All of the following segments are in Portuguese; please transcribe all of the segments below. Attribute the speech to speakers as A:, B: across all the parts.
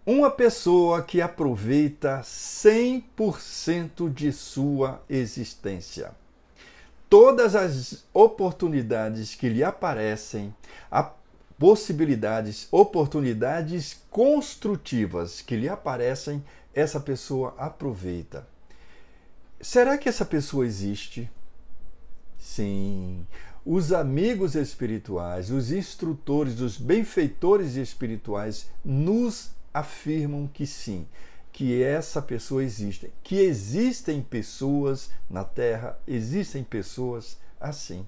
A: Uma pessoa que aproveita 100% de sua existência. Todas as oportunidades que lhe aparecem, oportunidades construtivas que lhe aparecem, essa pessoa aproveita. Será que essa pessoa existe? Sim. Os amigos espirituais, os instrutores, os benfeitores espirituais nos afirmam que sim, que essa pessoa existe, que existem pessoas na Terra, existem pessoas assim.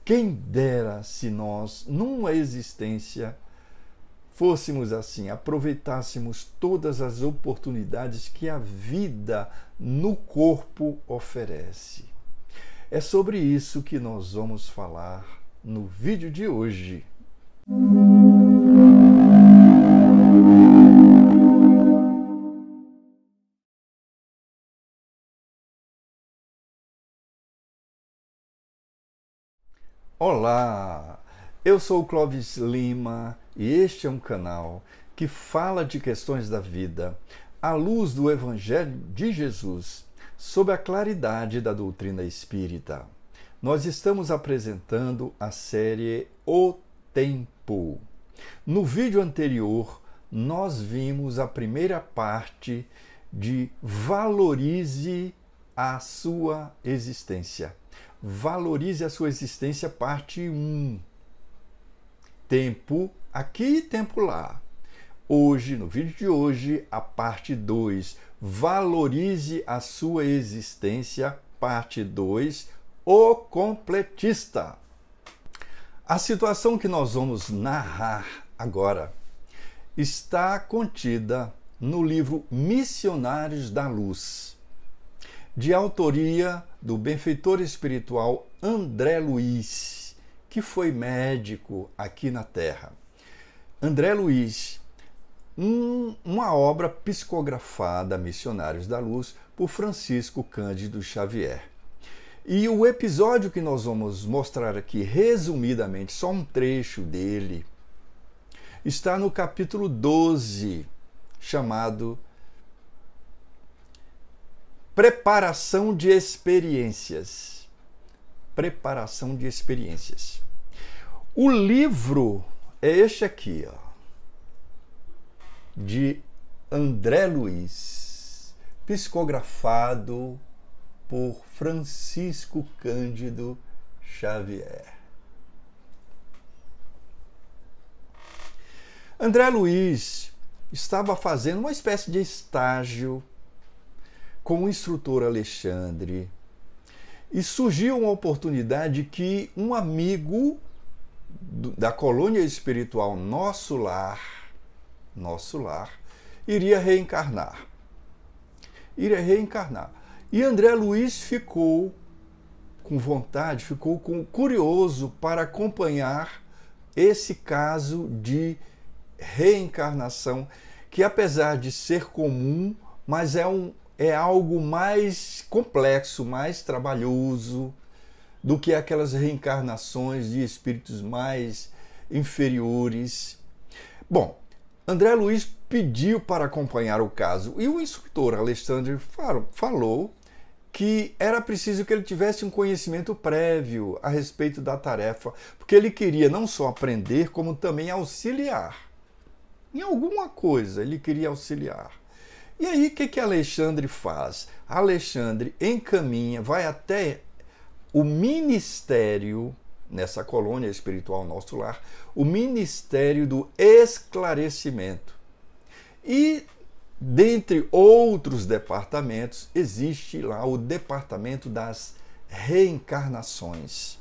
A: Quem dera se nós, numa existência, fôssemos assim, aproveitássemos todas as oportunidades que a vida no corpo oferece. É sobre isso que nós vamos falar no vídeo de hoje. Olá, eu sou o Clóvis Lima e este é um canal que fala de questões da vida à luz do Evangelho de Jesus, sob a claridade da doutrina espírita. Nós estamos apresentando a série O Tempo. No vídeo anterior, nós vimos a primeira parte de Valorize a sua existência. Valorize a sua existência, parte 1. Tempo aqui e tempo lá. Hoje, no vídeo de hoje, a parte 2. Valorize a sua existência, parte 2. O completista. A situação que nós vamos narrar agora está contida no livro Missionários da Luz, de autoria do benfeitor espiritual André Luiz, que foi médico aqui na Terra. André Luiz, uma obra psicografada, Missionários da Luz, por Francisco Cândido Xavier. E o episódio que nós vamos mostrar aqui, resumidamente, só um trecho dele, está no capítulo 12, chamado Preparação de Experiências. Preparação de Experiências. O livro é este aqui, ó, de André Luiz, psicografado por Francisco Cândido Xavier. André Luiz estava fazendo uma espécie de estágio com o instrutor Alexandre e surgiu uma oportunidade que um amigo da colônia espiritual Nosso Lar, iria reencarnar. E André Luiz ficou com vontade, ficou curioso para acompanhar esse caso de reencarnação, que apesar de ser comum, mas é algo mais complexo, mais trabalhoso do que aquelas reencarnações de espíritos mais inferiores. Bom, André Luiz pediu para acompanhar o caso e o instrutor Alexandre falou que era preciso que ele tivesse um conhecimento prévio a respeito da tarefa, porque ele queria não só aprender, como também auxiliar. Em alguma coisa ele queria auxiliar. E aí o que Alexandre faz? Alexandre encaminha, vai até o ministério, nessa colônia espiritual Nosso Lar, o Ministério do Esclarecimento. E, dentre outros departamentos, existe lá o Departamento das Reencarnações.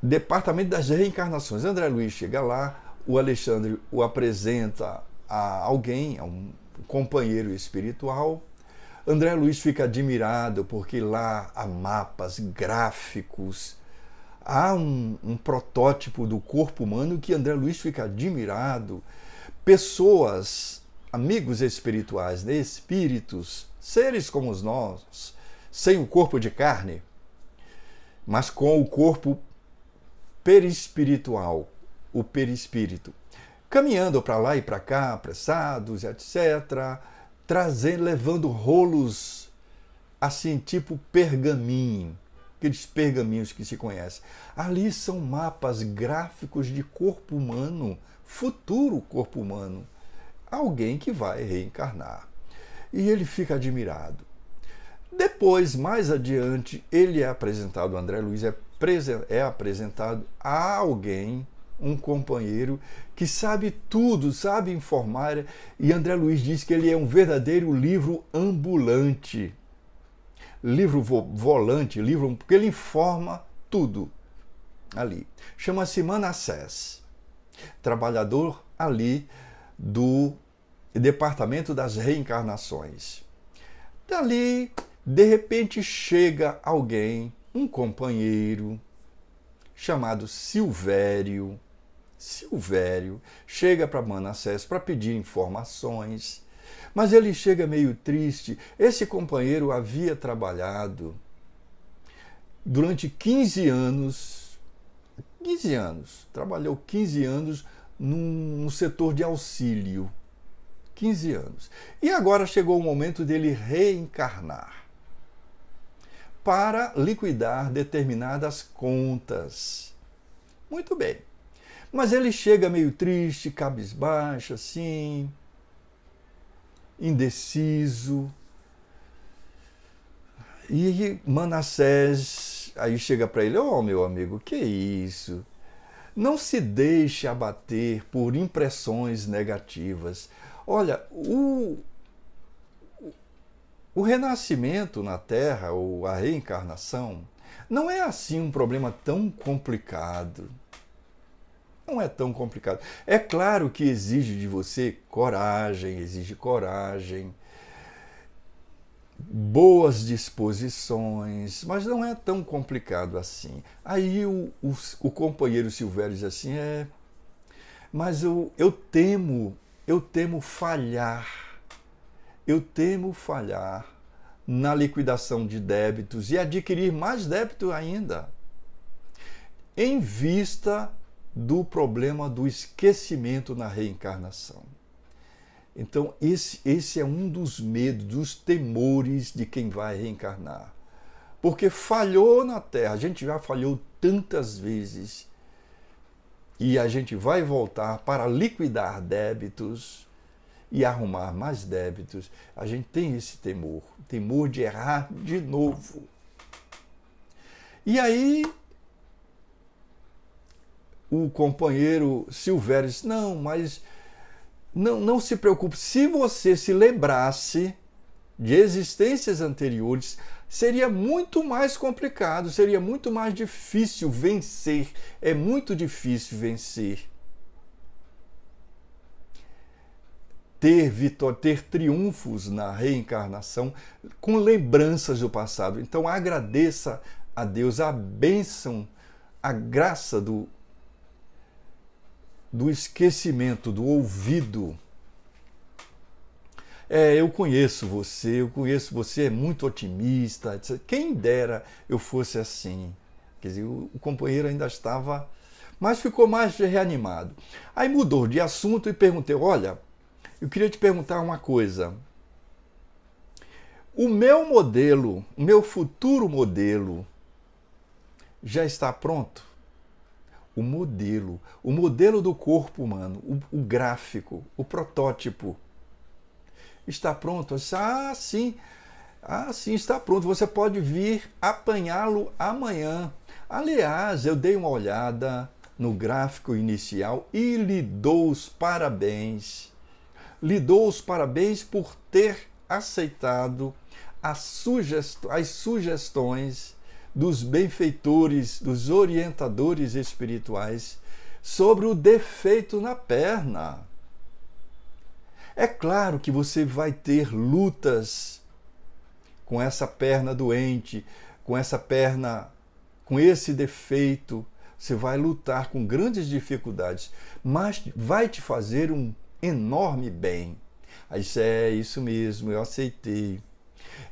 A: Departamento das Reencarnações. André Luiz chega lá, o Alexandre o apresenta a alguém, a um companheiro espiritual. André Luiz fica admirado porque lá há mapas, gráficos, há um protótipo do corpo humano que André Luiz fica admirado. Pessoas, amigos espirituais, né? Espíritos, seres como nós, sem o corpo de carne, mas com o corpo perispiritual, o perispírito. caminhando para lá e para cá, apressados, etc., levando rolos assim, tipo pergaminho, aqueles pergaminhos que se conhecem. Ali são mapas gráficos de corpo humano, futuro corpo humano, alguém que vai reencarnar. E ele fica admirado. Depois, mais adiante, ele é apresentado, o André Luiz é apresentado a alguém, um companheiro que sabe tudo, sabe informar, e André Luiz diz que ele é um verdadeiro livro ambulante, livro volante, livro, porque ele informa tudo ali. Chama-se Manassés, trabalhador ali do Departamento das Reencarnações. Dali, de repente, chega alguém, um companheiro, chamado Silvério. Silvério chega para Manassés para pedir informações, mas ele chega meio triste. Esse companheiro havia trabalhado durante 15 anos, trabalhou 15 anos no setor de auxílio, 15 anos. E agora chegou o momento dele reencarnar para liquidar determinadas contas. Muito bem. Mas ele chega meio triste, cabisbaixo, assim, indeciso. E Manassés aí chega para ele: "Oh, meu amigo, que isso? Não se deixe abater por impressões negativas. Olha, o renascimento na Terra, ou a reencarnação, não é assim um problema tão complicado. Não é tão complicado. É claro que exige de você coragem, boas disposições, mas não é tão complicado assim." Aí o companheiro Silvério diz assim: "Mas eu temo falhar. Eu temo falhar na liquidação de débitos e adquirir mais débito ainda, em vista do problema do esquecimento na reencarnação." Então, esse é um dos medos, dos temores de quem vai reencarnar. Porque falhou na Terra, a gente já falhou tantas vezes, e a gente vai voltar para liquidar débitos e arrumar mais débitos. A gente tem esse temor de errar de novo. E aí o companheiro Silvério disse: "Não, mas não se preocupe. Se você se lembrasse de existências anteriores, seria muito mais complicado, seria muito mais difícil vencer. É muito difícil vencer. Ter triunfos na reencarnação com lembranças do passado. Então agradeça a Deus a bênção, a graça do esquecimento, do ouvido. Eu conheço você é muito otimista, etc. Quem dera eu fosse assim." Quer dizer, o companheiro ainda estava, mas ficou mais reanimado. Aí mudou de assunto e perguntei: "Olha, eu queria te perguntar uma coisa. O meu futuro modelo, já está pronto?" O modelo do corpo humano, o gráfico, o protótipo, está pronto? Eu disse: sim, sim, está pronto. Você pode vir apanhá-lo amanhã. Aliás, eu dei uma olhada no gráfico inicial e lhe dou os parabéns. Lhe dou os parabéns por ter aceitado as sugestões dos benfeitores, dos orientadores espirituais sobre o defeito na perna. É claro que você vai ter lutas com essa perna doente, com essa perna, com esse defeito. Você vai lutar com grandes dificuldades, mas vai te fazer um enorme bem." Aí disse: "É isso mesmo, eu aceitei.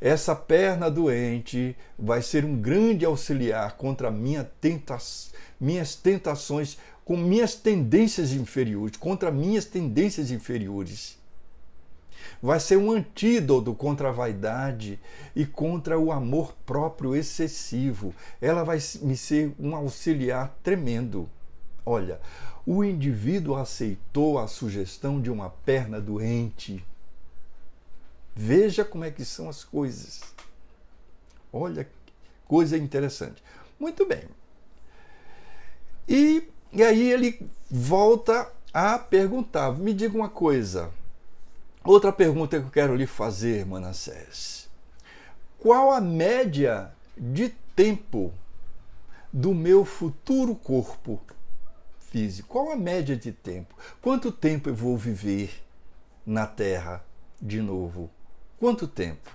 A: Essa perna doente vai ser um grande auxiliar contra minhas tentações com minhas tendências inferiores, contra minhas tendências inferiores. Vai ser um antídoto contra a vaidade e contra o amor próprio excessivo. Ela vai me ser um auxiliar tremendo. Olha, o indivíduo aceitou a sugestão de uma perna doente. Veja como é que são as coisas. Olha, coisa interessante. Muito bem. E aí ele volta a perguntar. Me diga uma coisa. Outra pergunta que eu quero lhe fazer, Manassés. Qual a média de tempo do meu futuro corpo físico? Qual a média de tempo? Quanto tempo eu vou viver na Terra de novo? Quanto tempo?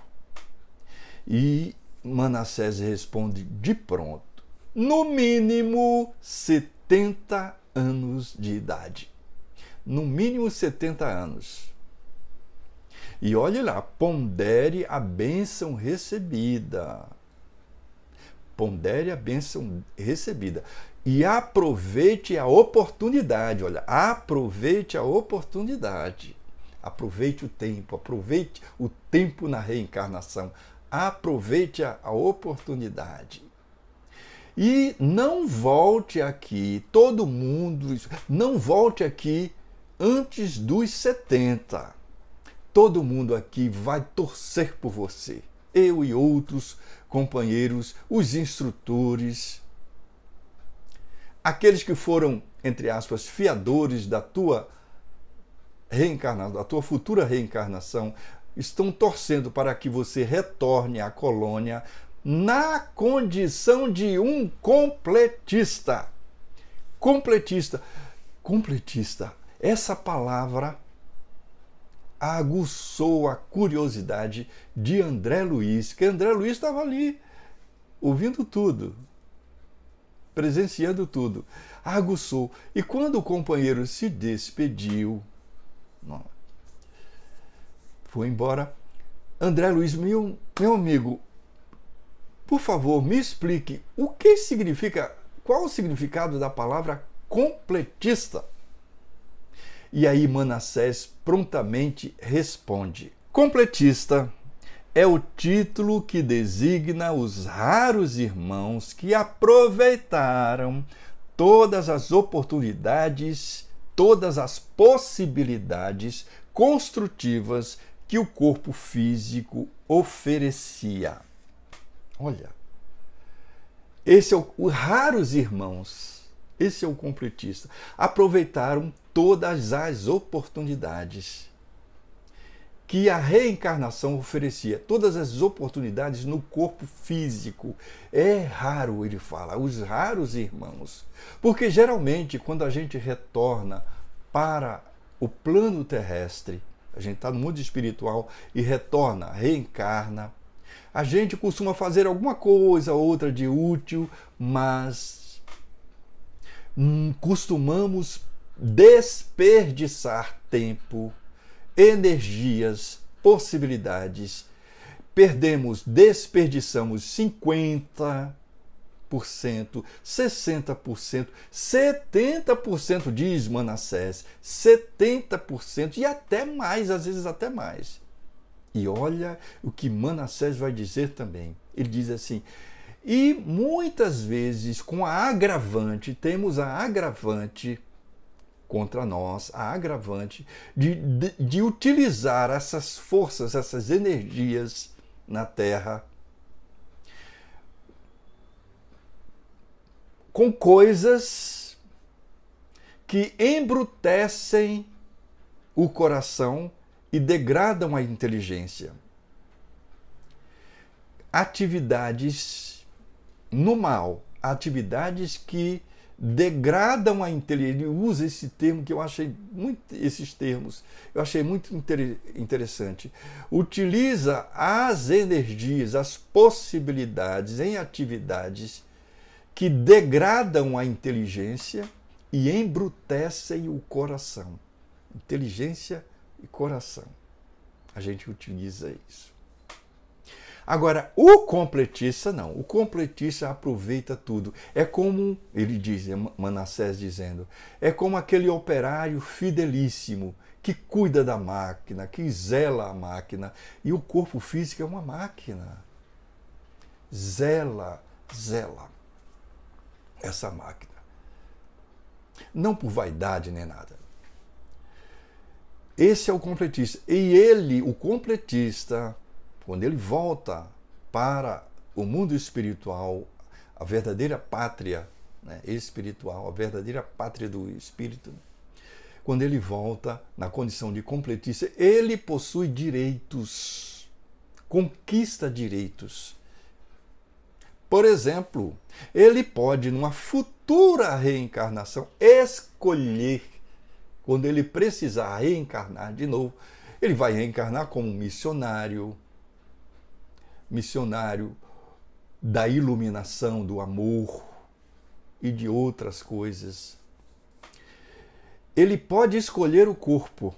A: E Manassés responde de pronto: no mínimo 70 anos de idade. No mínimo 70 anos. E olhe lá, pondere a bênção recebida. Pondere a bênção recebida. E aproveite a oportunidade. Olha, aproveite a oportunidade. Aproveite o tempo na reencarnação. Aproveite a oportunidade. E não volte aqui, todo mundo, não volte aqui antes dos 70. Todo mundo aqui vai torcer por você. Eu e outros companheiros, os instrutores, aqueles que foram, entre aspas, fiadores da tua reencarnação, da tua futura reencarnação, estão torcendo para que você retorne à colônia na condição de um completista. Completista. Completista. Essa palavra aguçou a curiosidade de André Luiz, que André Luiz estava ali, ouvindo tudo, presenciando tudo. Aguçou. E quando o companheiro se despediu, foi embora, André Luiz, meu amigo, por favor, me explique o que significa, qual o significado da palavra completista? E aí Manassés prontamente responde: completista é o título que designa os raros irmãos que aproveitaram todas as oportunidades, todas as possibilidades construtivas que o corpo físico oferecia. Olha, esse é os raros irmãos, esse é o completista. Aproveitaram todas as oportunidades que a reencarnação oferecia, todas as oportunidades no corpo físico. É raro, ele fala, os raros irmãos. Porque geralmente, quando a gente retorna para o plano terrestre, a gente está no mundo espiritual e retorna, reencarna, a gente costuma fazer alguma coisa ou outra de útil, mas costumamos desperdiçar tempo, energias, possibilidades. Desperdiçamos 50%, 60%, 70%, diz Manassés, 70% e até mais, às vezes até mais. E olha o que Manassés vai dizer também. Ele diz assim: e muitas vezes com a agravante, temos a agravante contra nós, a agravante de utilizar essas forças, essas energias na Terra com coisas que embrutecem o coração e degradam a inteligência. Atividades no mal, atividades que degradam a inteligência. Ele usa esse termo que eu achei muito, esses termos, eu achei muito interessante. Utiliza as energias, as possibilidades em atividades que degradam a inteligência e embrutecem o coração. Inteligência e coração. A gente utiliza isso. Agora, o completista não. O completista aproveita tudo. É como, ele diz, Manassés dizendo, é como aquele operário fidelíssimo que cuida da máquina, que zela a máquina. E o corpo físico é uma máquina. Zela essa máquina. Não por vaidade nem nada. Esse é o completista. E ele, o completista, quando ele volta para o mundo espiritual, a verdadeira pátria, né, espiritual, a verdadeira pátria do espírito, quando ele volta na condição de completista, ele possui direitos, conquista direitos. Por exemplo, ele pode, numa futura reencarnação, escolher, quando ele precisar reencarnar de novo, ele vai reencarnar como missionário da iluminação, do amor e de outras coisas. Ele pode escolher o corpo,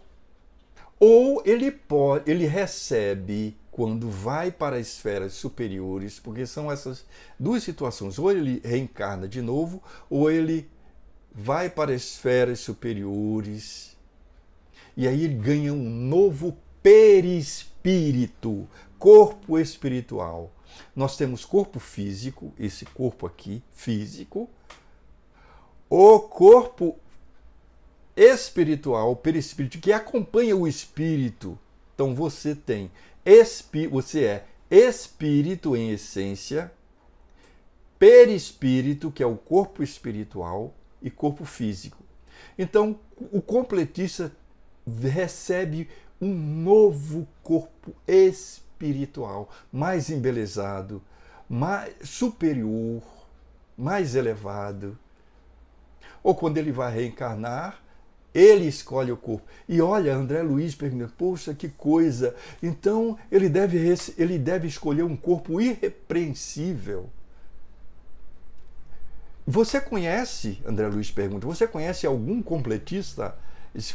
A: ou ele recebe quando vai para as esferas superiores, porque são essas duas situações, ou ele reencarna de novo, ou ele vai para as esferas superiores, e aí ele ganha um novo perispírito, corpo espiritual. Nós temos corpo físico, esse corpo aqui, físico, o corpo espiritual, perispírito, que acompanha o espírito. Então você é espírito em essência, perispírito, que é o corpo espiritual, e corpo físico. Então o completista recebe um novo corpo espiritual, mais embelezado, mais superior, mais elevado. Ou quando ele vai reencarnar, ele escolhe o corpo. E olha, André Luiz pergunta, poxa, que coisa. Então ele deve escolher um corpo irrepreensível. Você conhece, André Luiz pergunta, você conhece algum completista?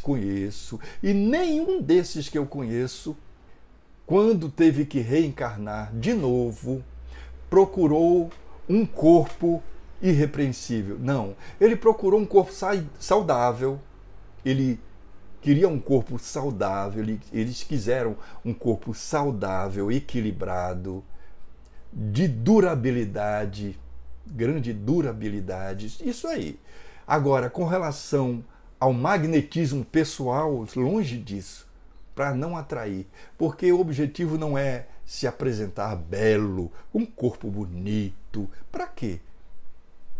A: Conheço. E nenhum desses que eu conheço, quando teve que reencarnar de novo, procurou um corpo irrepreensível. Não. Ele procurou um corpo saudável. Ele queria um corpo saudável. Eles quiseram um corpo saudável, equilibrado, de durabilidade, grande durabilidade. Isso aí. Agora, com relação ao magnetismo pessoal, longe disso, para não atrair, porque o objetivo não é se apresentar belo, um corpo bonito, para quê?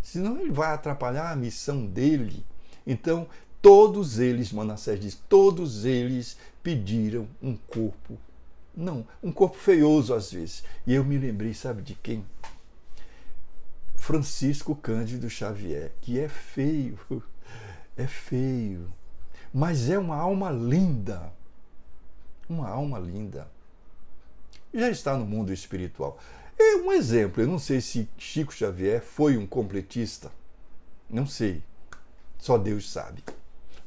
A: Senão ele vai atrapalhar a missão dele. Então, todos eles, Manassés diz, todos eles pediram um corpo, não, um corpo feioso às vezes. E eu me lembrei, sabe de quem? Francisco Cândido Xavier, que é feio, mas é uma alma linda, já está no mundo espiritual. É um exemplo, eu não sei se Chico Xavier foi um completista, não sei, só Deus sabe,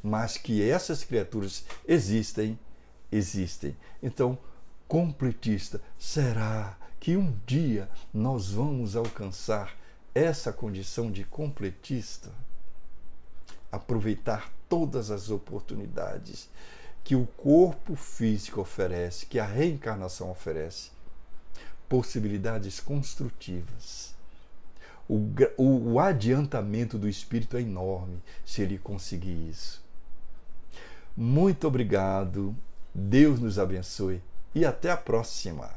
A: mas que essas criaturas existem. Então, completista, será que um dia nós vamos alcançar essa condição de completista? Aproveitar todas as oportunidades que o corpo físico oferece, que a reencarnação oferece, possibilidades construtivas. O adiantamento do espírito é enorme se ele conseguir isso. Muito obrigado, Deus nos abençoe e até a próxima.